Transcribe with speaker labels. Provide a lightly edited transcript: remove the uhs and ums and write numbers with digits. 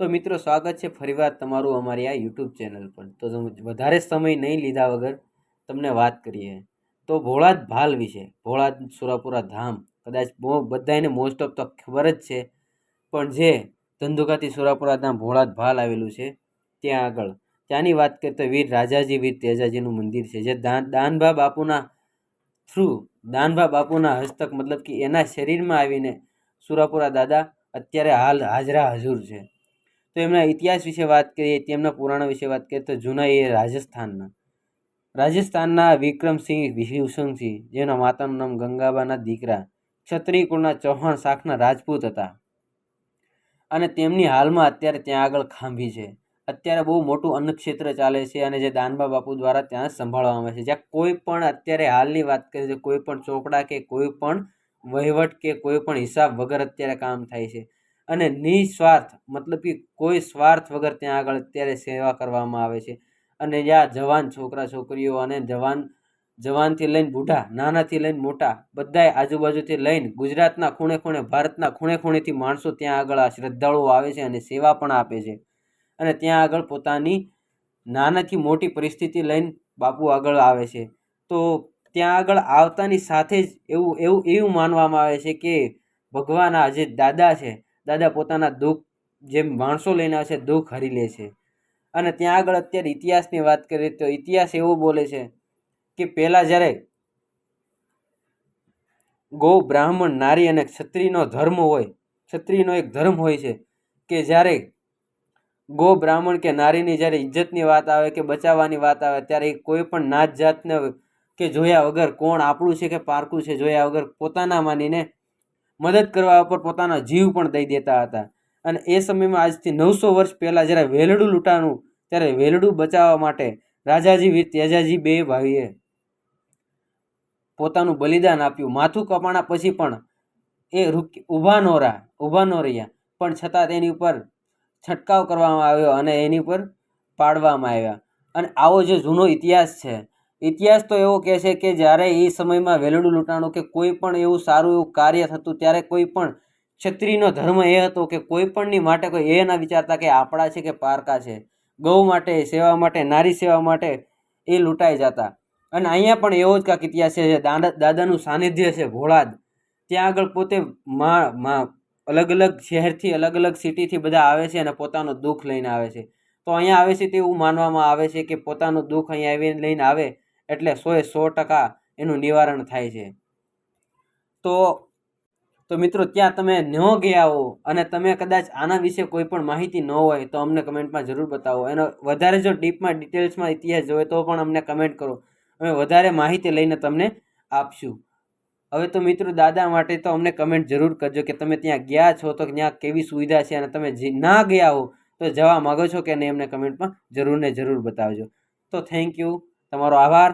Speaker 1: તો મિત્રો સ્વાગત છે ફરીવાર તમારું અમારી આ યુટ્યુબ ચેનલ પર। તો વધારે સમય નહીં લીધા વગર તમને વાત કરીએ તો ભોળાદ ભાલ વિશે। ભોળાદ સુરાપુરા ધામ કદાચ બધાને મોસ્ટ ઓફ તો ખબર જ છે, પણ જે ધંધુકાથી સુરાપુરા ધામ ભોળાદ ભાલ આવેલું છે ત્યાં આગળ ત્યાંની વાત કરીએ તો વીર રાજાજી વીર તેજાજીનું મંદિર છે, જે દાનભા બાપુના થ્રુ દાનભા બાપુના હસ્તક મતલબ કે એના શરીરમાં આવીને સુરાપુરા દાદા અત્યારે હાલ હાજરા હજુર છે। તો એમના ઇતિહાસ વિશે વાત કરીએ, તેમના પુરાણો વિશે વાત કરીએ તો જૂના એ રાજસ્થાનના વિક્રમસિંહ વિભૂષણસિંહ, જેના માતાનું નામ ગંગાબાના દીકરા, ક્ષત્રિય કુળના ચૌહાણ શાખના રાજપૂત હતા અને તેમની હાલમાં અત્યારે ત્યાં આગળ ખાંભી છે। અત્યારે બહુ મોટું અન્નક્ષેત્ર ચાલે છે અને જે દાનબા બાપુ દ્વારા ત્યાં સંભાળવામાં આવે છે, જ્યાં કોઈ પણ અત્યારે હાલની વાત કરીએ તો કોઈ પણ ચોપડા કે કોઈ પણ વહીવટ કે કોઈ પણ હિસાબ વગર અત્યારે કામ થાય છે અને નિસ્વાર્થ મતલબ કે કોઈ સ્વાર્થ વગર ત્યાં આગળ અત્યારે સેવા કરવામાં આવે છે। અને જ્યાં જવાન છોકરા છોકરીઓ અને જવાનથી લઈને બુઢા, નાનાથી લઈને મોટા, બધાય આજુબાજુથી લઈને ગુજરાતના ખૂણે ખૂણે, ભારતના ખૂણે ખૂણેથી માણસો ત્યાં આગળ આ શ્રદ્ધાળુઓ આવે છે અને સેવા પણ આપે છે અને ત્યાં આગળ પોતાની નાનાથી મોટી પરિસ્થિતિ લઈને બાપુ આગળ આવે છે। તો ત્યાં આગળ આવતાની સાથે જ એવું માનવામાં આવે છે કે ભગવાન આ જે દાદા છે, દાદા પોતાના દુઃખ જે માણસો લઈને આવે છે દુઃખ હરી લે છે। અને ત્યાં આગળ અત્યારે ઇતિહાસની વાત કરીએ તો ઇતિહાસ એવું બોલે છે કે પહેલાં જ્યારે ગૌ, બ્રાહ્મણ, નારી અને ક્ષત્રિયનો ધર્મ હોય, ક્ષત્રિયનો એક ધર્મ હોય છે કે જ્યારે ગૌ, બ્રાહ્મણ કે નારીની જ્યારે ઇજ્જતની વાત આવે કે બચાવવાની વાત આવે ત્યારે કોઈ પણ નાત જાતને કે જોયા વગર કોણ આપણું છે કે પારકું છે જોયા વગર પોતાના માનીને મદદ કરવા ઉપર પોતાનો જીવ પણ દઈ દેતા હતા। અને એ સમયમાં આજથી 900 વર્ષ પહેલાં જ્યારે વેલડું લૂંટાણું, ત્યારે વેલડું બચાવવા માટે રાજાજી વીર તેજાજી બે ભાઈએ પોતાનું બલિદાન આપ્યું। માથું કપાણા પછી પણ એ ઊભા ન રહ્યા, પણ છતાં તેની ઉપર છંટકાવ કરવામાં આવ્યો અને એની ઉપર પાડવામાં આવ્યા। અને આવો જે જૂનો ઇતિહાસ છે, ઇતિહાસ તો એવો કહે છે કે જ્યારે એ સમયમાં વેલડું લૂંટાણું કે કોઈ પણ એવું સારું એવું કાર્ય થતું ત્યારે કોઈ પણ ક્ષત્રિયનો ધર્મ એ હતો કે કોઈ પણની માટે કોઈ એ ના વિચારતા કે આપણા છે કે પારકા છે, ગૌ માટે સેવા માટે, નારી સેવા માટે એ લૂંટાઈ જતા। અને અહીંયા પણ એવો જ કાંઈક ઇતિહાસ છે, દાદાનું સાનિધ્ય છે ભોળાદ, ત્યાં આગળ પોતે અલગ અલગ શહેરથી, અલગ અલગ સિટીથી બધા આવે છે અને પોતાનું દુઃખ લઈને આવે છે। તો અહીંયા આવે છે તેવું માનવામાં આવે છે કે પોતાનું દુઃખ અહીંયા આવીને લઈને આવે એટલે 100% એનું નિવારણ થાય છે। તો મિત્રો ત્યાં તમે ન ગયા હો અને તમે કદાચ આના વિશે કોઈ પણ માહિતી ન હોય તો અમને કમેન્ટમાં જરૂર બતાવો। એનો વધારે જો ડીપમાં ડિટેલ્સમાં ઇતિહાસ જોઈએ તો પણ અમને કમેન્ટ કરો, અમે વધારે માહિતી લઈને તમને આપશું। હવે તો મિત્રો દાદા માટે તો અમને કમેન્ટ જરૂર કરજો કે તમે ત્યાં ગયા છો તો ત્યાં કેવી સુવિધા છે, અને તમે ના ગયા હો તો જવા માગો છો કે નહીં, અમને કમેન્ટમાં જરૂર ને જરૂર બતાવજો। તો થેન્ક યુ, તમારો આભાર।